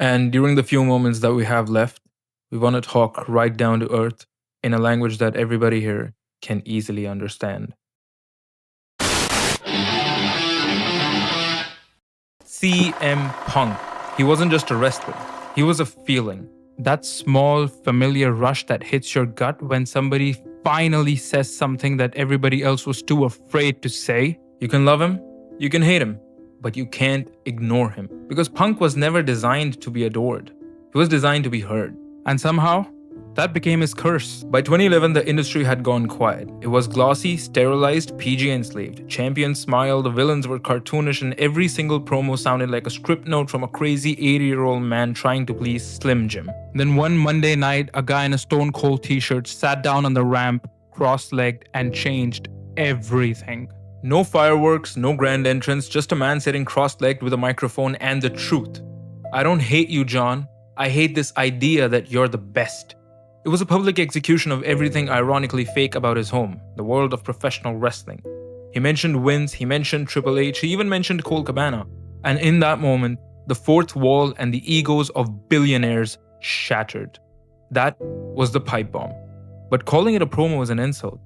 And during the few moments that we have left, we want to talk right down to earth in a language that everybody here can easily understand. CM Punk. He wasn't just a wrestler, he was a feeling. That small, familiar rush that hits your gut when somebody finally says something that everybody else was too afraid to say. You can love him, you can hate him, but you can't ignore him. Because Punk was never designed to be adored, he was designed to be heard. And somehow, that became his curse. By 2011, the industry had gone quiet. It was glossy, sterilized, PG enslaved. Champions smiled, the villains were cartoonish, and every single promo sounded like a script note from a crazy 80-year-old man trying to please Slim Jim. Then one Monday night, a guy in a Stone Cold t-shirt sat down on the ramp, cross-legged, and changed everything. No fireworks, no grand entrance, just a man sitting cross-legged with a microphone and the truth. I don't hate you, John. I hate this idea that you're the best. It was a public execution of everything ironically fake about his home, the world of professional wrestling. He mentioned wins, he mentioned Triple H, he even mentioned Colt Cabana. And in that moment, the fourth wall and the egos of billionaires shattered. That was the pipe bomb. But calling it a promo was an insult.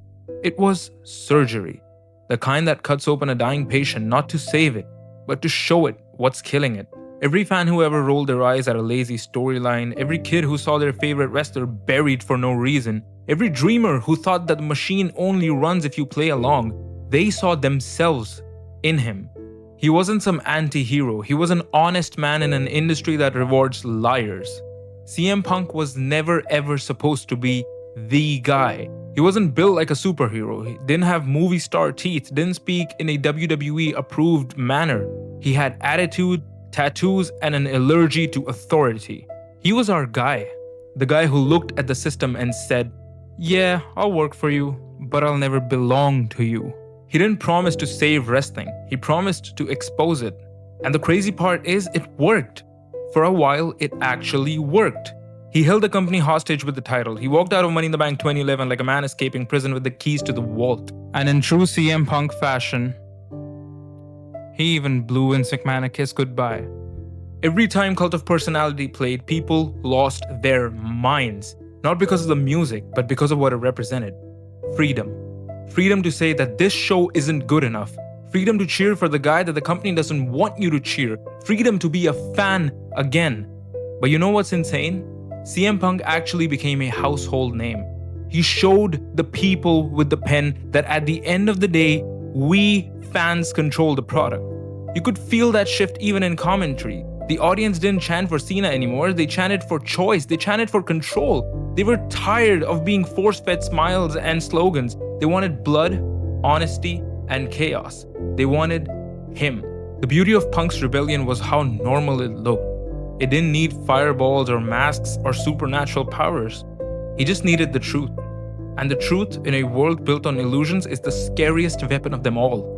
It was surgery. The kind that cuts open a dying patient not to save it, but to show it what's killing it. Every fan who ever rolled their eyes at a lazy storyline, every kid who saw their favorite wrestler buried for no reason, every dreamer who thought that the machine only runs if you play along, they saw themselves in him. He wasn't some anti-hero, he was an honest man in an industry that rewards liars. CM Punk was never ever supposed to be the guy. He wasn't built like a superhero, he didn't have movie star teeth, didn't speak in a WWE approved manner. He had attitude, tattoos, and an allergy to authority. He was our guy. The guy who looked at the system and said, "Yeah, I'll work for you, but I'll never belong to you." He didn't promise to save wrestling. He promised to expose it. And the crazy part is, it worked. For a while, it actually worked. He held the company hostage with the title. He walked out of Money in the Bank 2011 like a man escaping prison with the keys to the vault. And in true CM Punk fashion, he even blew Vince McMahon a kiss goodbye. Every time Cult of Personality played, people lost their minds. Not because of the music, but because of what it represented. Freedom. Freedom to say that this show isn't good enough. Freedom to cheer for the guy that the company doesn't want you to cheer. Freedom to be a fan again. But you know what's insane? CM Punk actually became a household name. He showed the people with the pen that at the end of the day, we fans control the product. You could feel that shift even in commentary. The audience didn't chant for Cena anymore, they chanted for choice, they chanted for control. They were tired of being force-fed smiles and slogans. They wanted blood, honesty, and chaos. They wanted him. The beauty of Punk's rebellion was how normal it looked. It didn't need fireballs or masks or supernatural powers. He just needed the truth. And the truth in a world built on illusions is the scariest weapon of them all.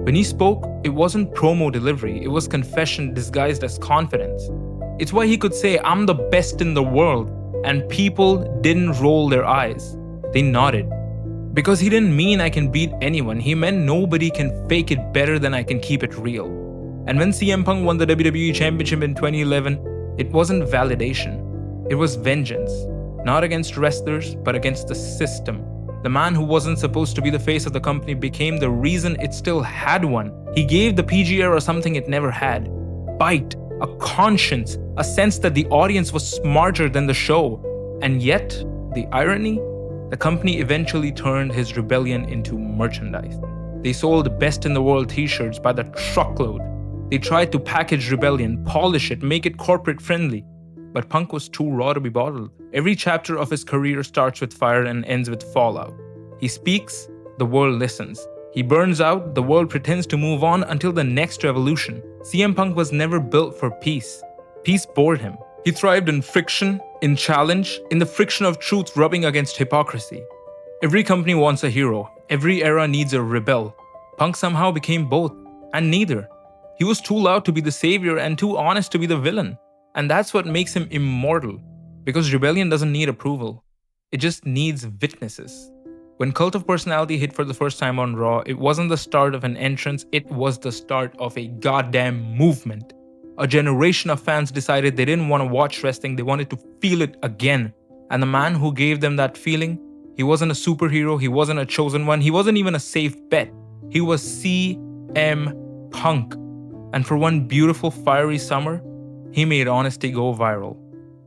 When he spoke, it wasn't promo delivery, it was confession disguised as confidence. It's why he could say, "I'm the best in the world," and people didn't roll their eyes. They nodded. Because he didn't mean I can beat anyone, he meant nobody can fake it better than I can keep it real. And when CM Punk won the WWE Championship in 2011, it wasn't validation, it was vengeance. Not against wrestlers, but against the system. The man who wasn't supposed to be the face of the company became the reason it still had one. He gave the PG era something it never had. Bite, a conscience, a sense that the audience was smarter than the show. And yet, the irony? The company eventually turned his rebellion into merchandise. They sold best in the world t-shirts by the truckload. They tried to package rebellion, polish it, make it corporate friendly. But Punk was too raw to be bottled. Every chapter of his career starts with fire and ends with fallout. He speaks, the world listens. He burns out, the world pretends to move on until the next revolution. CM Punk was never built for peace. Peace bored him. He thrived in friction, in challenge, in the friction of truth rubbing against hypocrisy. Every company wants a hero. Every era needs a rebel. Punk somehow became both, and neither. He was too loud to be the savior and too honest to be the villain. And that's what makes him immortal. Because rebellion doesn't need approval. It just needs witnesses. When Cult of Personality hit for the first time on Raw, it wasn't the start of an entrance, it was the start of a goddamn movement. A generation of fans decided they didn't want to watch wrestling, they wanted to feel it again. And the man who gave them that feeling, he wasn't a superhero, he wasn't a chosen one, he wasn't even a safe bet. He was CM Punk. And for one beautiful fiery summer, he made honesty go viral.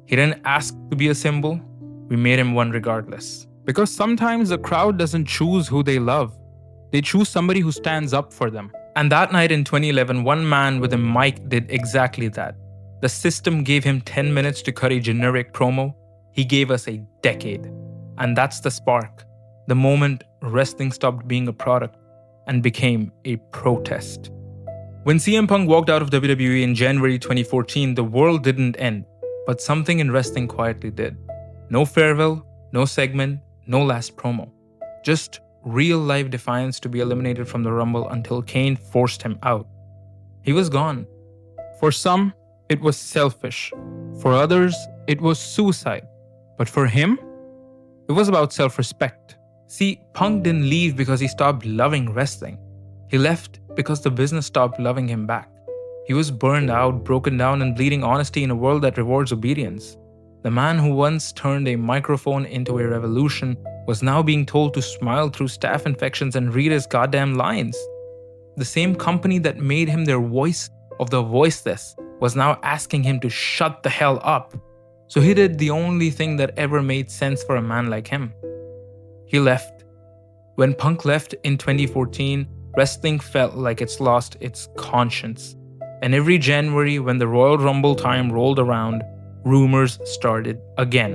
He didn't ask to be a symbol, we made him one regardless. Because sometimes the crowd doesn't choose who they love. They choose somebody who stands up for them. And that night in 2011, one man with a mic did exactly that. The system gave him 10 minutes to cut a generic promo. He gave us a decade. And that's the spark. The moment wrestling stopped being a product and became a protest. When CM Punk walked out of WWE in January 2014, the world didn't end. But something in wrestling quietly did. No farewell, no segment, no last promo. Just real-life defiance to be eliminated from the Rumble until Kane forced him out. He was gone. For some, it was selfish. For others, it was suicide. But for him, it was about self-respect. See, Punk didn't leave because he stopped loving wrestling. He left because the business stopped loving him back. He was burned out, broken down, and bleeding honesty in a world that rewards obedience. The man who once turned a microphone into a revolution was now being told to smile through staph infections and read his goddamn lines. The same company that made him their voice of the voiceless was now asking him to shut the hell up. So he did the only thing that ever made sense for a man like him. He left. When Punk left in 2014, wrestling felt like it's lost its conscience. And every January when the Royal Rumble time rolled around, rumors started again.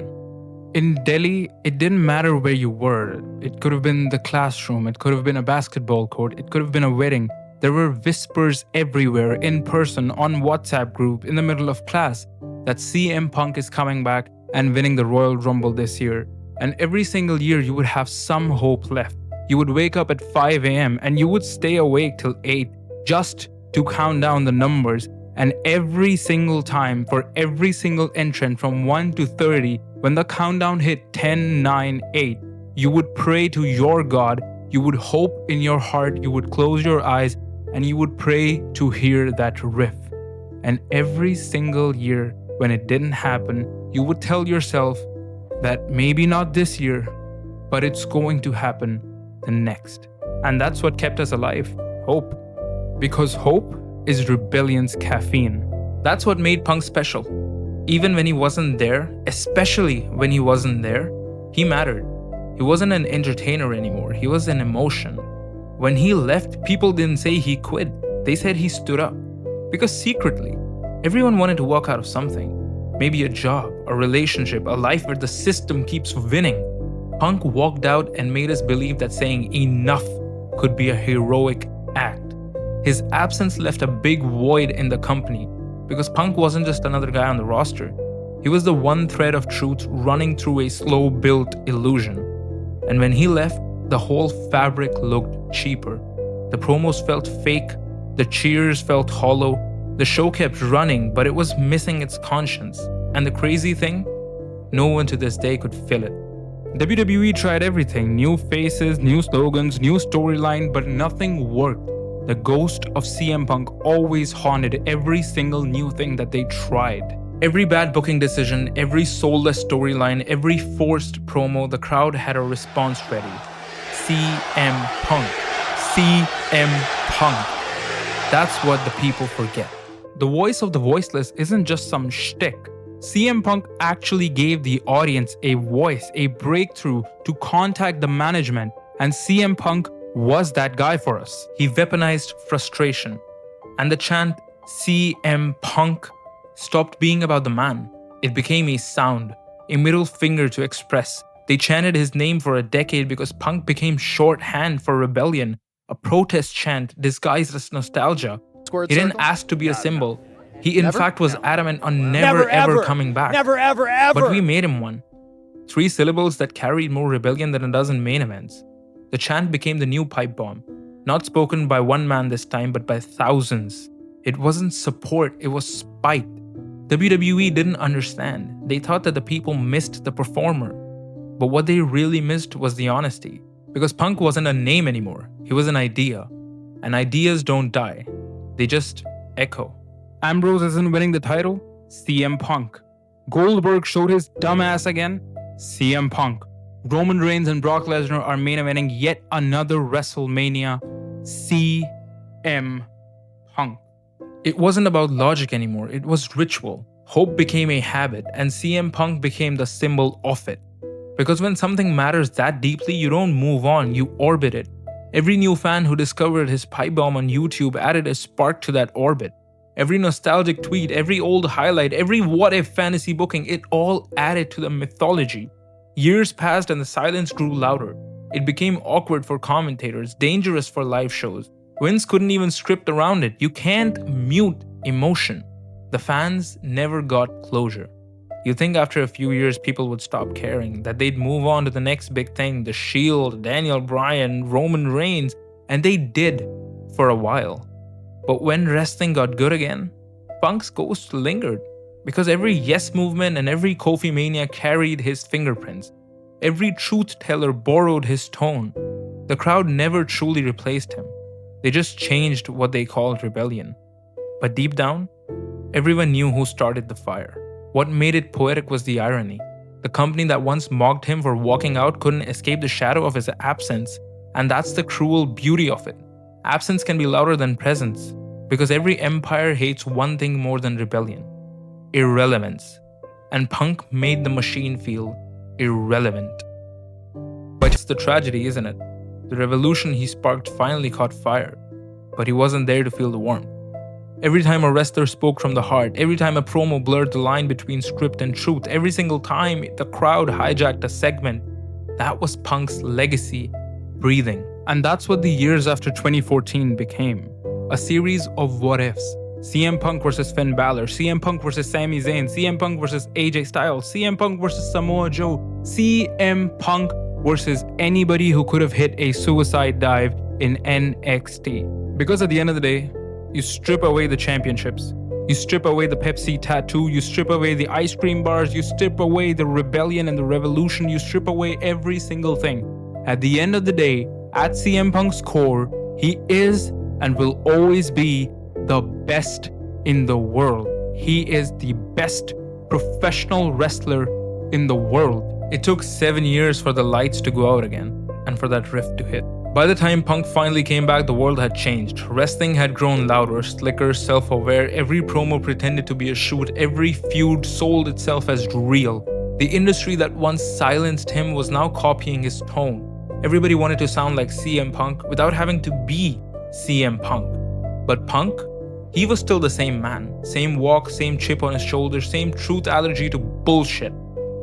In Delhi, it didn't matter where you were. It could have been the classroom, it could have been a basketball court, it could have been a wedding. There were whispers everywhere, in person, on WhatsApp group, in the middle of class, that CM Punk is coming back and winning the Royal Rumble this year. And every single year you would have some hope left. You would wake up at 5 a.m. and you would stay awake till 8 just to count down the numbers. And every single time, for every single entrant from 1 to 30, when the countdown hit 10, 9, 8, you would pray to your God, you would hope in your heart, you would close your eyes, and you would pray to hear that riff. And every single year, when it didn't happen, you would tell yourself that maybe not this year, but it's going to happen the next. And that's what kept us alive, hope. Because hope is rebellion's caffeine. That's what made Punk special. Even when he wasn't there, especially when he wasn't there, he mattered. He wasn't an entertainer anymore, he was an emotion. When he left, people didn't say he quit, they said he stood up. Because secretly, everyone wanted to walk out of something. Maybe a job, a relationship, a life where the system keeps winning. Punk walked out and made us believe that saying enough could be a heroic act. His absence left a big void in the company because Punk wasn't just another guy on the roster. He was the one thread of truth running through a slow-built illusion. And when he left, the whole fabric looked cheaper. The promos felt fake, the cheers felt hollow, the show kept running, but it was missing its conscience. And the crazy thing? No one to this day could fill it. WWE tried everything, new faces, new slogans, new storyline, but nothing worked. The ghost of CM Punk always haunted every single new thing that they tried. Every bad booking decision, every soulless storyline, every forced promo, the crowd had a response ready. CM Punk. CM Punk. That's what the people forget. The voice of the voiceless isn't just some shtick. CM Punk actually gave the audience a voice, a breakthrough to contact the management, and CM Punk was that guy for us. He weaponized frustration, and the chant CM Punk stopped being about the man. It became a sound, a middle finger to express. They chanted his name for a decade because Punk became shorthand for rebellion, a protest chant disguised as nostalgia. He didn't ask to be a symbol. He in fact was adamant on never ever coming back. Never ever. But we made him one. 3 syllables that carried more rebellion than a dozen main events. The chant became the new pipe bomb. Not spoken by one man this time, but by thousands. It wasn't support, it was spite. WWE didn't understand. They thought that the people missed the performer. But what they really missed was the honesty. Because Punk wasn't a name anymore. He was an idea. And ideas don't die. They just echo. Ambrose isn't winning the title? CM Punk. Goldberg showed his dumbass again? CM Punk. Roman Reigns and Brock Lesnar are main eventing yet another WrestleMania? CM Punk. It wasn't about logic anymore, it was ritual. Hope became a habit, and CM Punk became the symbol of it. Because when something matters that deeply, you don't move on, you orbit it. Every new fan who discovered his Pipebomb on YouTube added a spark to that orbit. Every nostalgic tweet, every old highlight, every what-if fantasy booking, it all added to the mythology. Years passed and the silence grew louder. It became awkward for commentators, dangerous for live shows. Vince couldn't even script around it. You can't mute emotion. The fans never got closure. You think after a few years people would stop caring, that they'd move on to the next big thing, The Shield, Daniel Bryan, Roman Reigns, and they did for a while. But when wrestling got good again, Punk's ghost lingered, because every yes movement and every Kofi Mania carried his fingerprints. Every truth teller borrowed his tone. The crowd never truly replaced him. They just changed what they called rebellion. But deep down, everyone knew who started the fire. What made it poetic was the irony. The company that once mocked him for walking out couldn't escape the shadow of his absence, and that's the cruel beauty of it. Absence can be louder than presence, because every empire hates one thing more than rebellion: irrelevance. And Punk made the machine feel irrelevant. But it's the tragedy, isn't it? The revolution he sparked finally caught fire, but he wasn't there to feel the warmth. Every time a wrestler spoke from the heart, every time a promo blurred the line between script and truth, every single time the crowd hijacked a segment, that was Punk's legacy breathing. And that's what the years after 2014 became. A series of what-ifs. CM Punk versus Finn Balor, CM Punk versus Sami Zayn, CM Punk versus AJ Styles, CM Punk versus Samoa Joe, CM Punk versus anybody who could have hit a suicide dive in NXT. Because at the end of the day, you strip away the championships, you strip away the Pepsi tattoo, you strip away the ice cream bars, you strip away the rebellion and the revolution, you strip away every single thing. At the end of the day, at CM Punk's core, he is and will always be the best in the world. He is the best professional wrestler in the world. It took 7 years for the lights to go out again, and for that rift to hit. By the time Punk finally came back, the world had changed. Wrestling had grown louder, slicker, self-aware. Every promo pretended to be a shoot. Every feud sold itself as real. The industry that once silenced him was now copying his tone. Everybody wanted to sound like CM Punk without having to be CM Punk. But Punk, he was still the same man. Same walk, same chip on his shoulder, same truth allergy to bullshit.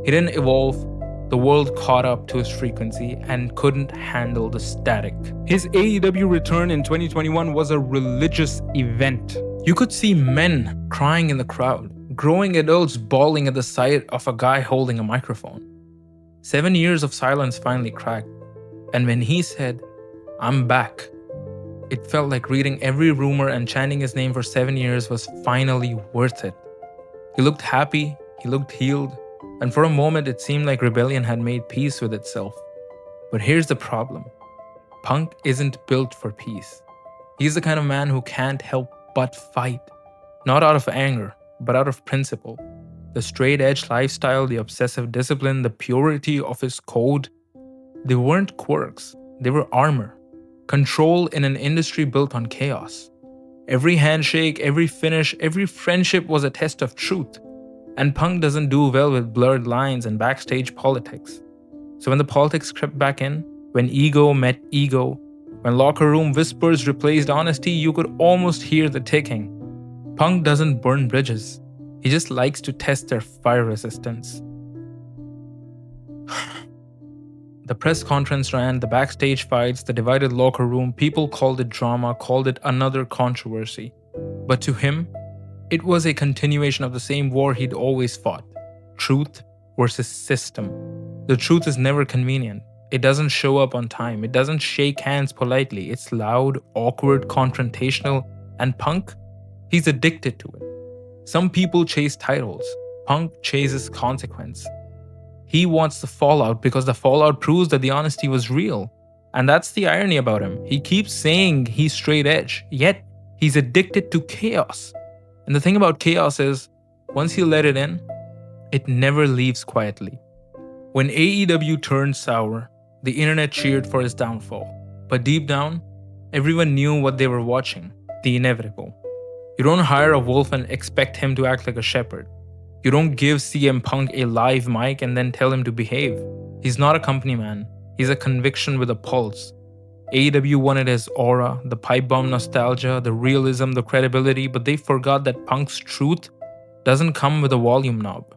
He didn't evolve. The world caught up to his frequency and couldn't handle the static. His AEW return in 2021 was a religious event. You could see men crying in the crowd, growing adults bawling at the sight of a guy holding a microphone. 7 years of silence finally cracked, and when he said, "I'm back," it felt like reading every rumor and chanting his name for 7 years was finally worth it. He looked happy, he looked healed, and for a moment it seemed like rebellion had made peace with itself. But here's the problem. Punk isn't built for peace. He's the kind of man who can't help but fight. Not out of anger, but out of principle. The straight-edge lifestyle, the obsessive discipline, the purity of his code, they weren't quirks, they were armor. Control in an industry built on chaos. Every handshake, every finish, every friendship was a test of truth. And Punk doesn't do well with blurred lines and backstage politics. So when the politics crept back in, when ego met ego, when locker room whispers replaced honesty, you could almost hear the ticking. Punk doesn't burn bridges. He just likes to test their fire resistance. The press conference ran, the backstage fights, the divided locker room, people called it drama, called it another controversy. But to him, it was a continuation of the same war he'd always fought. Truth versus system. The truth is never convenient. It doesn't show up on time. It doesn't shake hands politely. It's loud, awkward, confrontational, and Punk, he's addicted to it. Some people chase titles. Punk chases consequence. He wants the fallout because the fallout proves that the honesty was real. And that's the irony about him. He keeps saying he's straight edge, yet he's addicted to chaos. And the thing about chaos is, once you let it in, it never leaves quietly. When AEW turned sour, the internet cheered for his downfall. But deep down, everyone knew what they were watching, the inevitable. You don't hire a wolf and expect him to act like a shepherd. You don't give CM Punk a live mic and then tell him to behave. He's not a company man. He's a conviction with a pulse. AEW wanted his aura, the Pipebomb nostalgia, the realism, the credibility, but they forgot that Punk's truth doesn't come with a volume knob.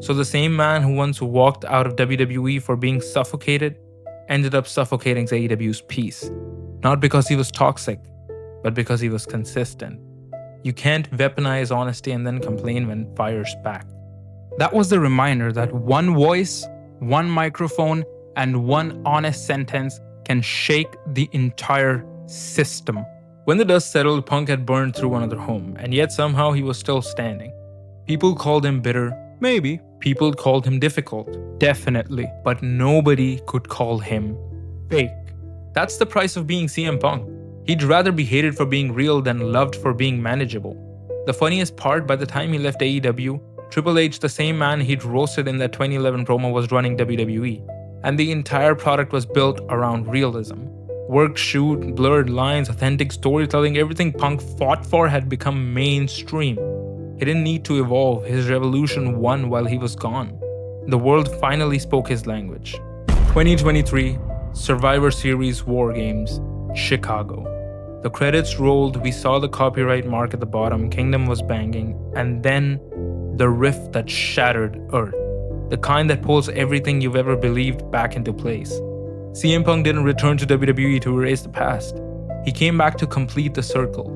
So the same man who once walked out of WWE for being suffocated ended up suffocating AEW's peace. Not because he was toxic, but because he was consistent. You can't weaponize honesty and then complain when fire's back. That was the reminder that one voice, one microphone, and one honest sentence can shake the entire system. When the dust settled, Punk had burned through another home, and yet somehow he was still standing. People called him bitter, maybe. People called him difficult, definitely. But nobody could call him fake. That's the price of being CM Punk. He'd rather be hated for being real than loved for being manageable. The funniest part, by the time he left AEW, Triple H, the same man he'd roasted in that 2011 promo, was running WWE. And the entire product was built around realism. Worked shoot, blurred lines, authentic storytelling, everything Punk fought for had become mainstream. He didn't need to evolve, his revolution won while he was gone. The world finally spoke his language. 2023, Survivor Series War Games, Chicago. The credits rolled, we saw the copyright mark at the bottom, Kingdom was banging, and then the rift that shattered Earth. The kind that pulls everything you've ever believed back into place. CM Punk didn't return to WWE to erase the past. He came back to complete the circle.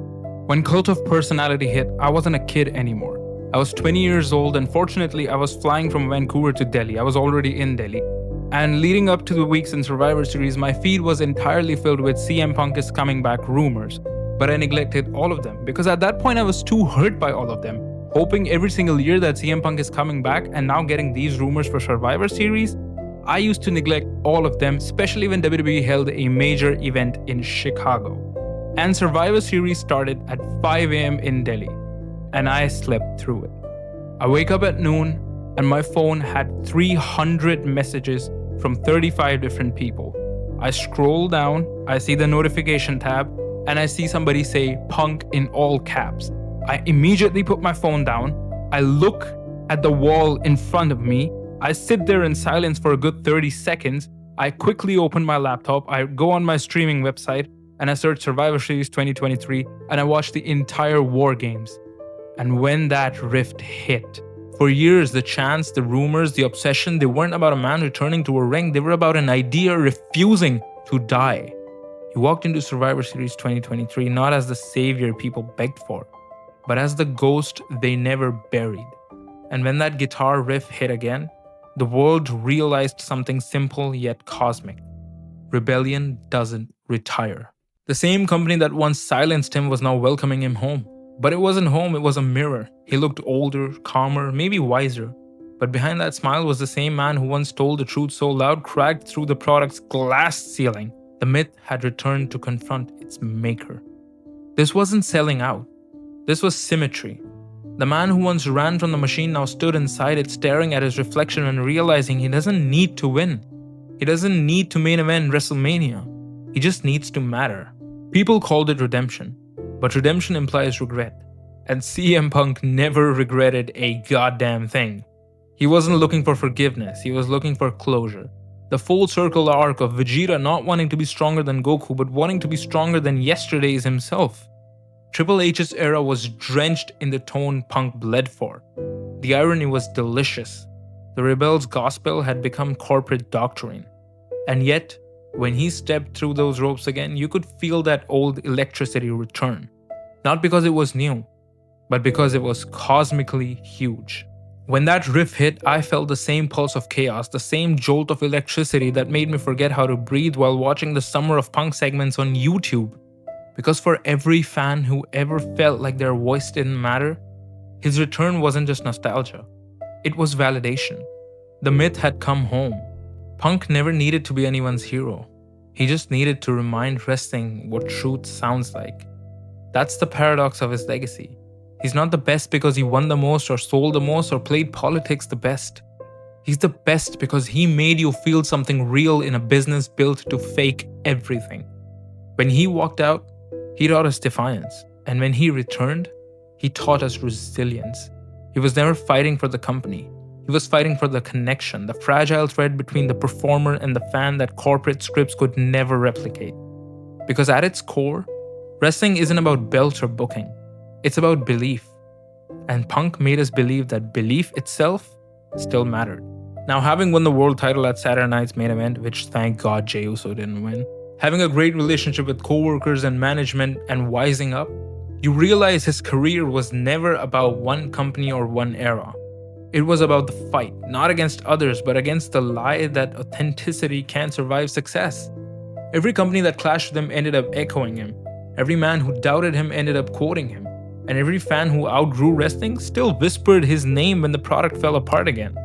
When Cult of Personality hit, I wasn't a kid anymore. I was 20 years old, and fortunately I was flying from Vancouver to Delhi. I was already in Delhi. And leading up to the weeks in Survivor Series, my feed was entirely filled with CM Punk is coming back rumors. But I neglected all of them, because at that point I was too hurt by all of them. Hoping every single year that CM Punk is coming back, and now getting these rumors for Survivor Series, I used to neglect all of them, especially when WWE held a major event in Chicago. And Survivor Series started at 5 a.m. in Delhi, and I slept through it. I wake up at noon, and my phone had 300 messages from 35 different people. I scroll down, I see the notification tab, and I see somebody say Punk in all caps. I immediately put my phone down, I look at the wall in front of me, I sit there in silence for a good 30 seconds, I quickly open my laptop, I go on my streaming website, and I search Survivor Series 2023, and I watch the entire War Games. And when that rift hit, for years the chants, the rumors, the obsession, they weren't about a man returning to a ring, they were about an idea refusing to die. He walked into Survivor Series 2023 not as the savior people begged for, but as the ghost they never buried. And when that guitar riff hit again, the world realized something simple yet cosmic. Rebellion doesn't retire. The same company that once silenced him was now welcoming him home. But it wasn't home, it was a mirror. He looked older, calmer, maybe wiser. But behind that smile was the same man who once told the truth so loud, cracked through the product's glass ceiling. The myth had returned to confront its maker. This wasn't selling out. This was symmetry. The man who once ran from the machine now stood inside it, staring at his reflection and realizing he doesn't need to win. He doesn't need to main event WrestleMania. He just needs to matter. People called it redemption, but redemption implies regret. And CM Punk never regretted a goddamn thing. He wasn't looking for forgiveness, he was looking for closure. The full circle arc of Vegeta not wanting to be stronger than Goku, but wanting to be stronger than yesterday's himself. Triple H's era was drenched in the tone Punk bled for. The irony was delicious. The rebel's gospel had become corporate doctrine. And yet, when he stepped through those ropes again, you could feel that old electricity return. Not because it was new, but because it was cosmically huge. When that riff hit, I felt the same pulse of chaos, the same jolt of electricity that made me forget how to breathe while watching the Summer of Punk segments on YouTube. Because for every fan who ever felt like their voice didn't matter, his return wasn't just nostalgia. It was validation. The myth had come home. Punk never needed to be anyone's hero. He just needed to remind wrestling what truth sounds like. That's the paradox of his legacy. He's not the best because he won the most or sold the most or played politics the best. He's the best because he made you feel something real in a business built to fake everything. When he walked out, he taught us defiance. And when he returned, he taught us resilience. He was never fighting for the company. He was fighting for the connection, the fragile thread between the performer and the fan that corporate scripts could never replicate. Because at its core, wrestling isn't about belts or booking. It's about belief. And Punk made us believe that belief itself still mattered. Now, having won the world title at Saturday Night's Main Event, which thank God Jey Uso didn't win, having a great relationship with co-workers and management and wising up, you realize his career was never about one company or one era. It was about the fight, not against others, but against the lie that authenticity can't survive success. Every company that clashed with him ended up echoing him. Every man who doubted him ended up quoting him. And every fan who outgrew wrestling still whispered his name when the product fell apart again.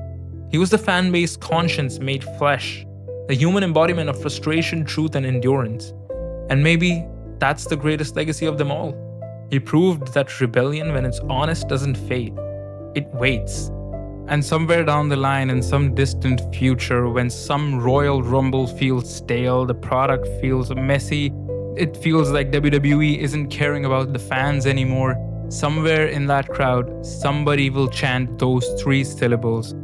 He was the fan base conscience made flesh, the human embodiment of frustration, truth, and endurance. And maybe that's the greatest legacy of them all. He proved that rebellion, when it's honest, doesn't fade. It waits. And somewhere down the line, in some distant future, when some Royal Rumble feels stale, the product feels messy, it feels like WWE isn't caring about the fans anymore, somewhere in that crowd, somebody will chant those 3 syllables.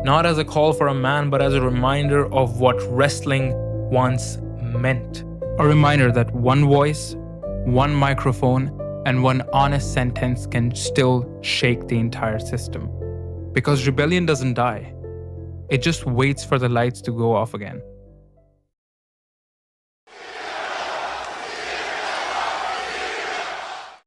Not as a call for a man, but as a reminder of what wrestling once meant. A reminder that one voice, one microphone, and one honest sentence can still shake the entire system. Because rebellion doesn't die. It just waits for the lights to go off again.